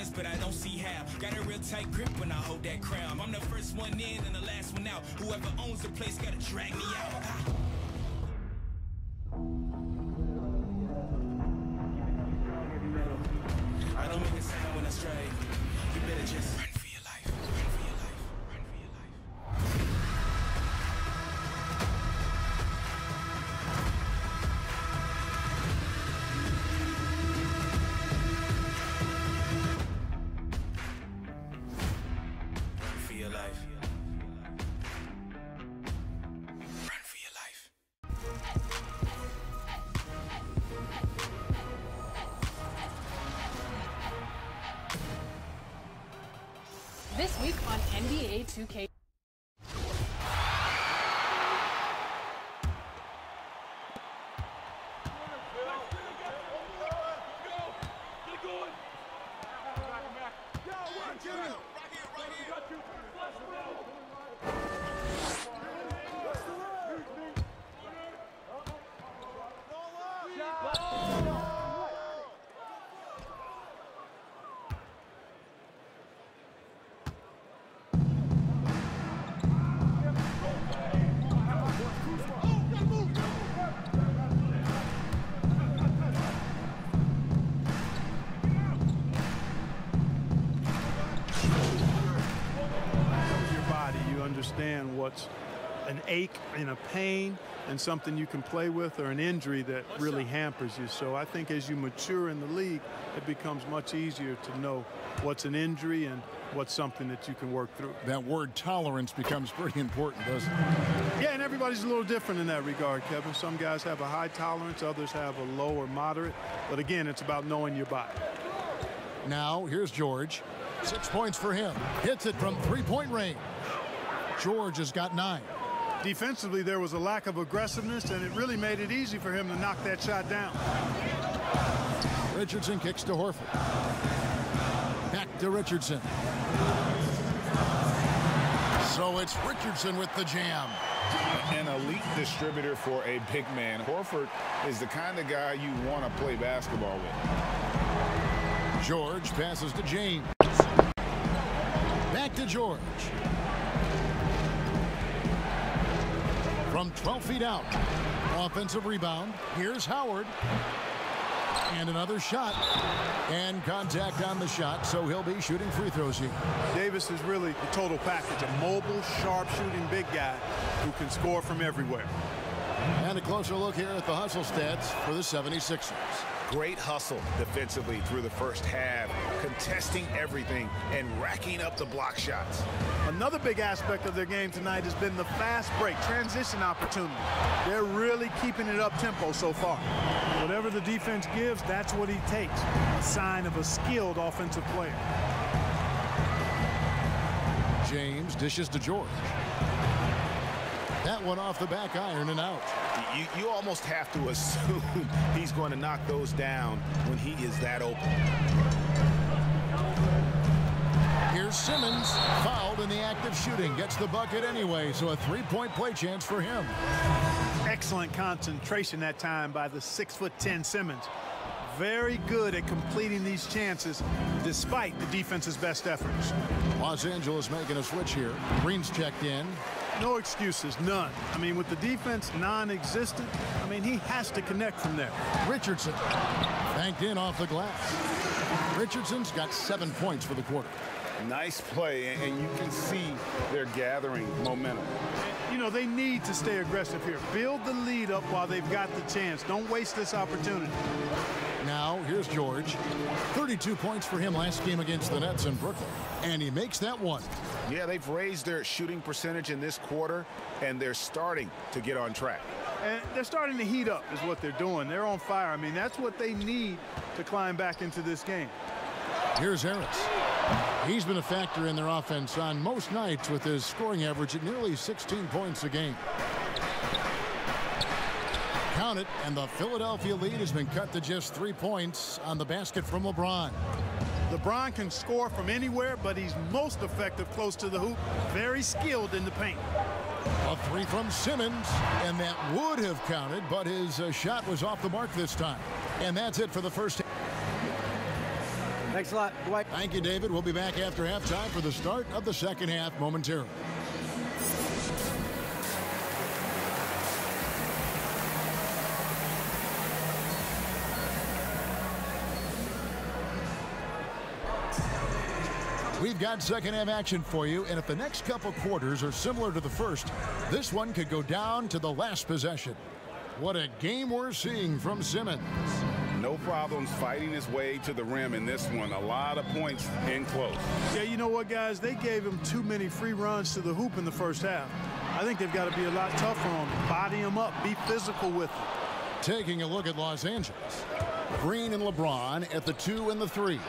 chance, but I don't see how. Got a real tight grip when I hold that crown. I'm the first one in and the last one out. Whoever owns the place gotta drag me out. I don't make a sound when I strike. You better just run for your life. Run for your life. Run for your life. Run for your life. Run for your life. This week on NBA 2K. Understand what's an ache and a pain and something you can play with, or an injury that really hampers you. So I think as you mature in the league, it becomes much easier to know what's an injury and what's something that you can work through. That word tolerance becomes pretty important, doesn't it? Yeah, and everybody's a little different in that regard, Kevin. Some guys have a high tolerance, others have a low or moderate. But again, it's about knowing your body. Now, here's George. 6 points for him. Hits it from three-point range. George has got 9. Defensively, there was a lack of aggressiveness, and it really made it easy for him to knock that shot down. Richardson kicks to Horford. Back to Richardson. So it's Richardson with the jam. An elite distributor for a big man. Horford is the kind of guy you want to play basketball with. George passes to James. Back to George. From 12 feet out. Offensive rebound. Here's Howard. And another shot. And contact on the shot, so he'll be shooting free throws here. Davis is really the total package. A mobile, sharp-shooting big guy who can score from everywhere. And a closer look here at the hustle stats for the 76ers. Great hustle defensively through the first half, contesting everything and racking up the block shots. Another big aspect of their game tonight has been the fast break, transition opportunity. They're really keeping it up-tempo so far. Whatever the defense gives, that's what he takes. A sign of a skilled offensive player. James dishes to George. That one off the back iron and out. You almost have to assume he's going to knock those down when he is that open. Here's Simmons, fouled in the act of shooting. Gets the bucket anyway, so a three-point play chance for him. Excellent concentration that time by the 6'10" Simmons. Very good at completing these chances despite the defense's best efforts. Los Angeles making a switch here. Green's checked in. No excuses, none. I mean, with the defense non-existent, I mean, he has to connect from there. Richardson banked in off the glass. Richardson's got 7 points for the quarter. Nice play, and you can see they're gathering momentum. You know, they need to stay aggressive here. Build the lead up while they've got the chance. Don't waste this opportunity. Now, here's George. 32 points for him last game against the Nets in Brooklyn. And he makes that one. Yeah, they've raised their shooting percentage in this quarter, and they're starting to get on track. And they're starting to heat up is what they're doing. They're on fire. I mean, that's what they need to climb back into this game. Here's Harris. He's been a factor in their offense on most nights with his scoring average at nearly 16 points a game. Count it, and the Philadelphia lead has been cut to just 3 points on the basket from LeBron. LeBron can score from anywhere, but he's most effective close to the hoop. Very skilled in the paint. A three from Simmons, and that would have counted, but his shot was off the mark this time. And that's it for the first half. Thanks a lot, Dwight. Thank you, David. We'll be back after halftime for the start of the second half momentarily. We've got second half action for you, and if the next couple quarters are similar to the first, this one could go down to the last possession. What a game we're seeing from Simmons. No problems fighting his way to the rim in this one. A lot of points in close. Yeah, you know what, guys? They gave him too many free runs to the hoop in the first half. I think they've got to be a lot tougher on him. Body him up. Be physical with him. Taking a look at Los Angeles. Green and LeBron at the 2 and the 3.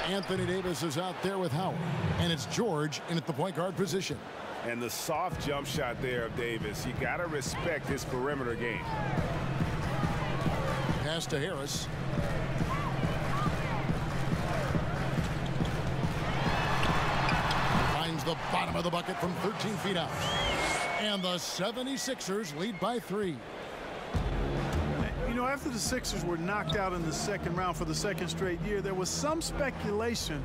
Anthony Davis is out there with Howard. And it's George in at the point guard position. And the soft jump shot there of Davis. You got to respect his perimeter game. Pass to Harris. Finds the bottom of the bucket from 13 feet out. And the 76ers lead by 3. You know, after the Sixers were knocked out in the second round for the second straight year, there was some speculation,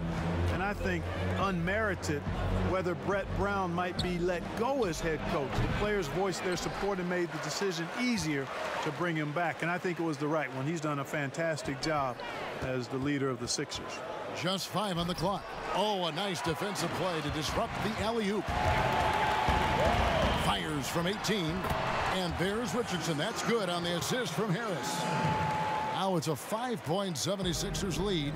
and I think unmerited, whether Brett Brown might be let go as head coach. The players voiced their support and made the decision easier to bring him back, and I think it was the right one. He's done a fantastic job as the leader of the Sixers. Just 5 on the clock. Oh, a nice defensive play to disrupt the alley-oop. Fires from 18. And there's Richardson. That's good on the assist from Harris. Now it's a 5-point 76ers lead.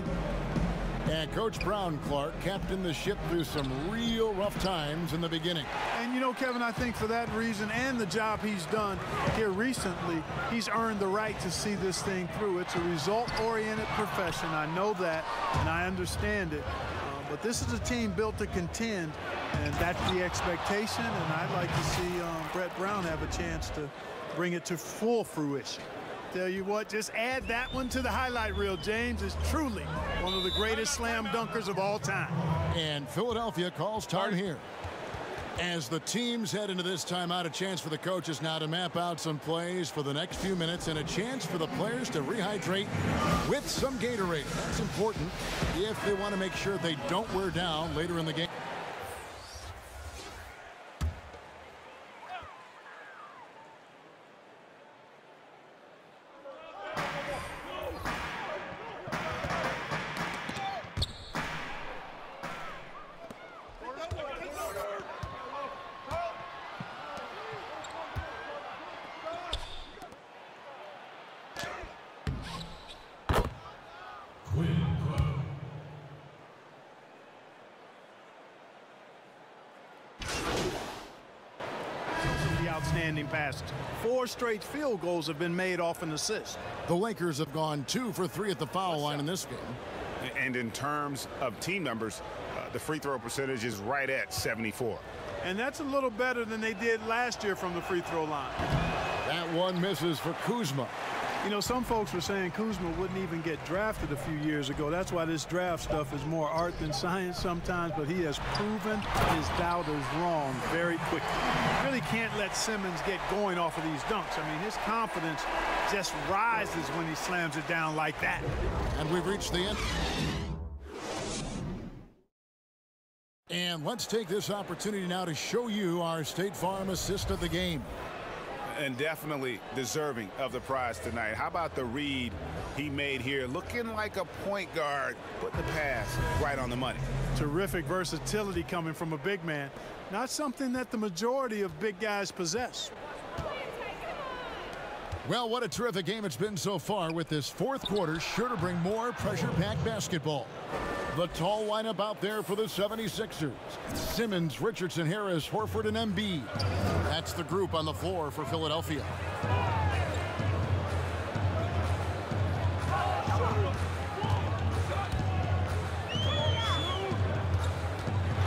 And Coach Brown, Clark, captained the ship through some real rough times in the beginning. And, you know, Kevin, I think for that reason and the job he's done here recently, he's earned the right to see this thing through. It's a result-oriented profession. I know that, and I understand it. But this is a team built to contend, and that's the expectation, and I'd like to see Brett Brown have a chance to bring it to full fruition. Tell you what, just add that one to the highlight reel. James is truly one of the greatest slam dunkers of all time. And Philadelphia calls time here. As the teams head into this timeout, a chance for the coaches now to map out some plays for the next few minutes and a chance for the players to rehydrate with some Gatorade. That's important if they want to make sure they don't wear down later in the game. Outstanding passes. 4 straight field goals have been made off an assist. The Lakers have gone 2 for 3 at the foul line in this game. And in terms of team numbers, the free throw percentage is right at 74. And that's a little better than they did last year from the free throw line. That one misses for Kuzma. You know, some folks were saying Kuzma wouldn't even get drafted a few years ago. That's why this draft stuff is more art than science sometimes, but he has proven his doubters wrong very quickly. You really can't let Simmons get going off of these dunks. I mean, his confidence just rises when he slams it down like that. And we've reached the end. And let's take this opportunity now to show you our State Farm assist of the game. And definitely deserving of the prize tonight. How about the read he made here? Looking like a point guard, put the pass right on the money. Terrific versatility coming from a big man. Not something that the majority of big guys possess. Well, what a terrific game it's been so far, with this fourth quarter sure to bring more pressure-packed basketball. The tall lineup out there for the 76ers. Simmons, Richardson, Harris, Horford, and Embiid. That's the group on the floor for Philadelphia.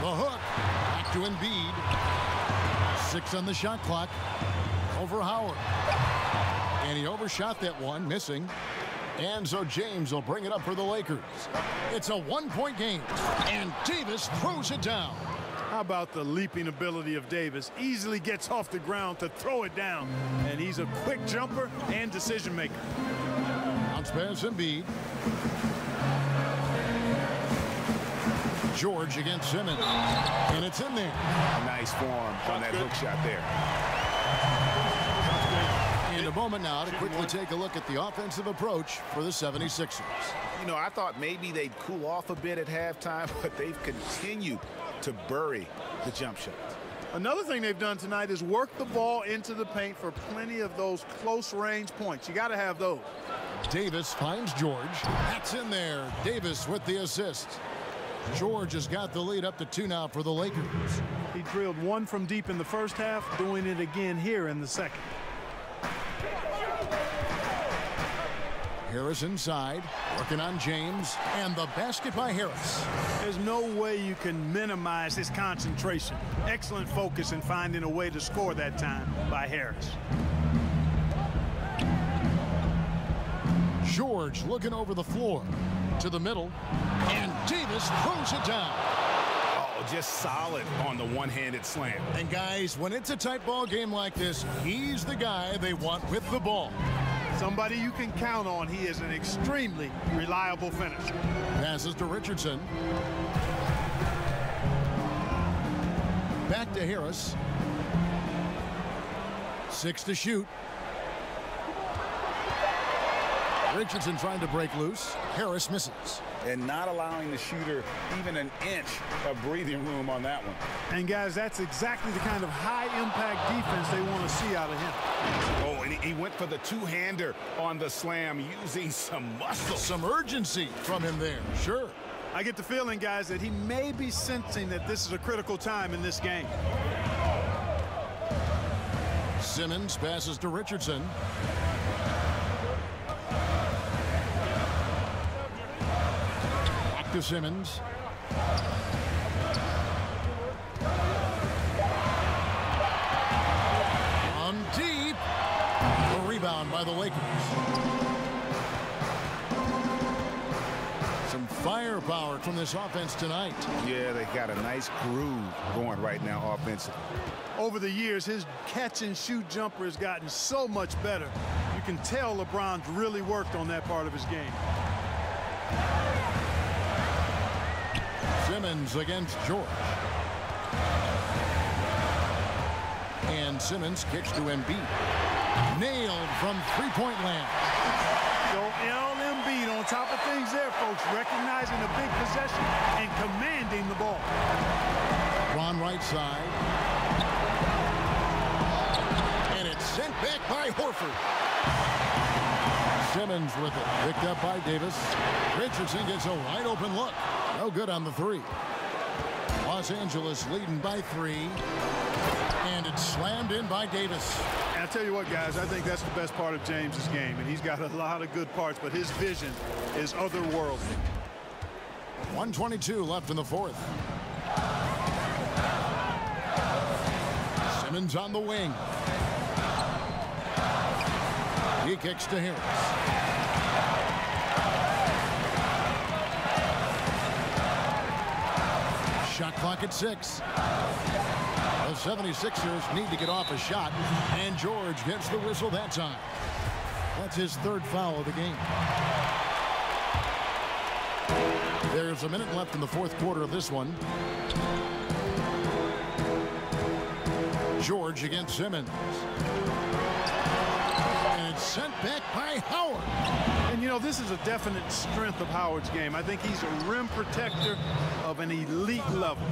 The hook. Back to Embiid. 6 on the shot clock. Over Howard. And he overshot that one, missing. And so James will bring it up for the Lakers. It's a 1-point game, and Davis throws it down. How about the leaping ability of Davis? Easily gets off the ground to throw it down. And he's a quick jumper and decision maker. Bounce pass Embiid. George against Simmons. And it's in there. A nice form on that hook shot there. In a moment now to quickly take a look at the offensive approach for the 76ers. You know, I thought maybe they'd cool off a bit at halftime, but they've continued to bury the jump shots. Another thing they've done tonight is work the ball into the paint for plenty of those close-range points. You got to have those. Davis finds George. That's in there. Davis with the assist. George has got the lead up to 2 now for the Lakers. He drilled one from deep in the first half, doing it again here in the second. Harris inside, working on James, and the basket by Harris. There's no way you can minimize his concentration. Excellent focus in finding a way to score that time by Harris. George looking over the floor to the middle, and Davis throws it down. Oh, just solid on the one-handed slam. And guys, when it's a tight ball game like this, he's the guy they want with the ball. Somebody you can count on. He is an extremely reliable finisher. Passes to Richardson. Back to Harris. 6 to shoot. Richardson trying to break loose. Harris misses. And not allowing the shooter even an inch of breathing room on that one. And guys, that's exactly the kind of high-impact defense they want to see out of him. Oh, and he went for the two-hander on the slam, using some muscle. Some urgency from him there, sure. I get the feeling, guys, that he may be sensing that this is a critical time in this game. Simmons passes to Richardson. Back to Simmons. On deep. A rebound by the Lakers. Some firepower from this offense tonight. Yeah, they got a nice groove going right now offensively. Over the years, his catch-and-shoot jumper has gotten so much better. You can tell LeBron's really worked on that part of his game. Simmons against George. And Simmons kicks to Embiid. Nailed from three-point land. So Embiid on top of things there, folks, recognizing a big possession and commanding the ball. Ron right side. And it's sent back by Horford. Simmons with it. Picked up by Davis. Richardson gets a wide open look. No good on the three. Los Angeles leading by 3. And it's slammed in by Davis. And I tell you what, guys, I think that's the best part of James's game. And he's got a lot of good parts, but his vision is otherworldly. 1:22 left in the fourth. Simmons on the wing. He kicks to Harris. Shot clock at 6. The 76ers need to get off a shot, and George gets the whistle that time. That's his 3rd foul of the game. There's a minute left in the 4th quarter of this one. George against Simmons. And it's sent back by Howard. And, you know, this is a definite strength of Howard's game. I think he's a rim protector of an elite level.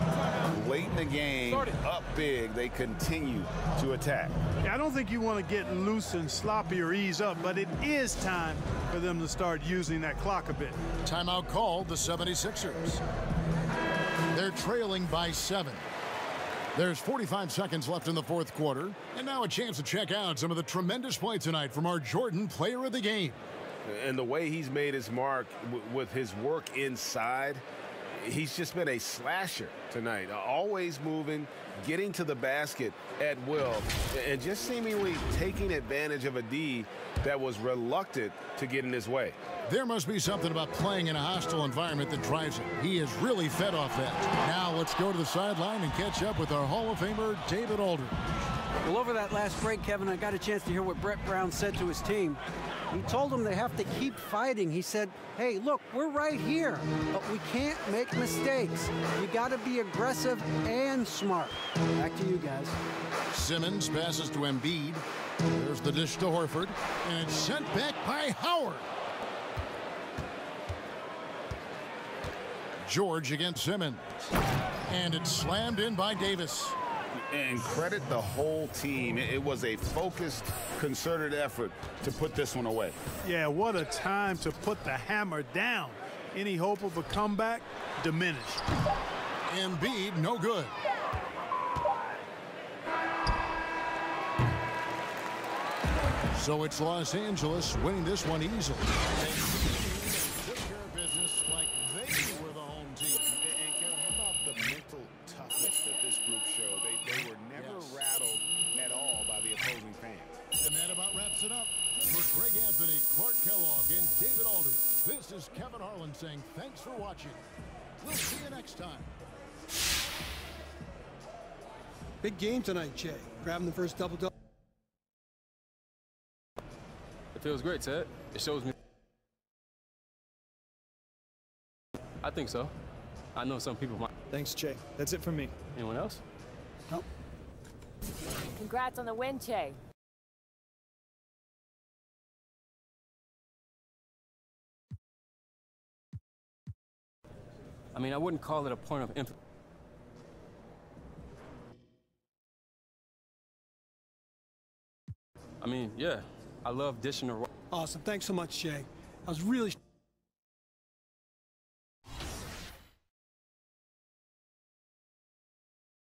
Late in the game, up big, they continue to attack. I don't think you want to get loose and sloppy or ease up, but it is time for them to start using that clock a bit. Timeout called the 76ers. They're trailing by 7. There's 45 seconds left in the 4th quarter. And now a chance to check out some of the tremendous play tonight from our Jordan Player of the Game. And the way he's made his mark with his work inside, he's just been a slasher tonight. Always moving, getting to the basket at will, and just seemingly taking advantage of a D that was reluctant to get in his way. There must be something about playing in a hostile environment that drives him. He is really fed off that. Now let's go to the sideline and catch up with our Hall of Famer, David Aldridge. Well, over that last break, Kevin, I got a chance to hear what Brett Brown said to his team. He told them they have to keep fighting. He said, hey, look, we're right here, but we can't make mistakes. You got to be aggressive and smart. Back to you guys. Simmons passes to Embiid. There's the dish to Horford, and it's sent back by Howard. George against Simmons, and it's slammed in by Davis. And credit the whole team. It was a focused, concerted effort to put this one away. Yeah, what a time to put the hammer down. Any hope of a comeback diminished. Embiid, no good. So it's Los Angeles winning this one easily. They took care of business like they were the home team. And Kevin, how about the mental toughness that this group showed? They were never rattled at all by the opposing fans. And that about wraps it up. For Greg Anthony, Clark Kellogg, and David Aldridge, this is Kevin Harlan saying thanks for watching. We'll see you next time. Big game tonight, Jay. Grabbing the first double-double. It feels great, Ted. It shows me. I think so. I know some people might. Thanks, Jay. That's it from me. Anyone else? Nope. Congrats on the win, Che. I mean, I wouldn't call it a point of emphasis. I mean, yeah, I love dishing the. Awesome. Thanks so much, Jay. I was really